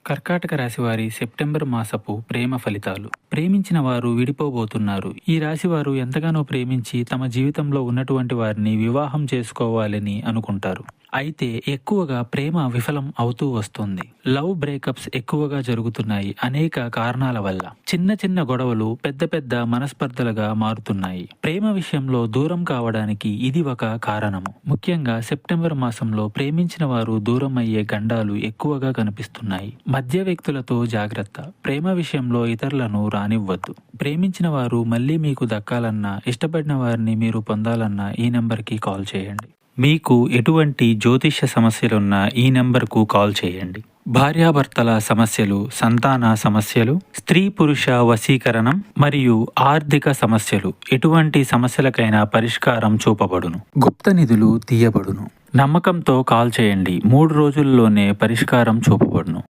కర్కాటక రాశి వారి సెప్టెంబర్ మాసపు ప్రేమ ఫలితాలు. ప్రేమించిన వారు విడిపోబోతున్నారు. ఈ రాశి వారు ఎంతగానో ప్రేమించి తమ జీవితంలో ఉన్నటువంటి వారిని వివాహం చేసుకోవాలని అనుకుంటారు. అయితే ఎక్కువగా ప్రేమ విఫలం అవుతూ వస్తుంది. లవ్ బ్రేకప్స్ ఎక్కువగా జరుగుతున్నాయి అనేక కారణాల వల్ల. చిన్న చిన్న గొడవలు పెద్ద పెద్ద మనస్పర్ధలుగా మారుతున్నాయి. ప్రేమ విషయంలో దూరం కావడానికి ఇది ఒక కారణము. ముఖ్యంగా సెప్టెంబర్ మాసంలో ప్రేమించిన వారు దూరం అయ్యే గండాలు ఎక్కువగా కనిపిస్తున్నాయి. మధ్య వ్యక్తులతో జాగ్రత్త. ప్రేమ విషయంలో ఇతరులను రానివ్వద్దు. ప్రేమించిన వారు మళ్ళీ మీకు దక్కాలన్నా, ఇష్టపడిన వారిని మీరు పొందాలన్నా ఈ నెంబర్కి కాల్ చేయండి. మీకు ఎటువంటి జ్యోతిష్య సమస్యలున్నా ఈ నెంబర్కు కాల్ చేయండి. భార్యాభర్తల సమస్యలు, సంతాన సమస్యలు, స్త్రీ పురుష వశీకరణం మరియు ఆర్థిక సమస్యలు, ఎటువంటి సమస్యలకైనా పరిష్కారం చూపబడును. గుప్త నిధులు తీయబడును. నమ్మకంతో కాల్ చేయండి. 3 రోజుల్లోనే పరిష్కారం చూపబడును.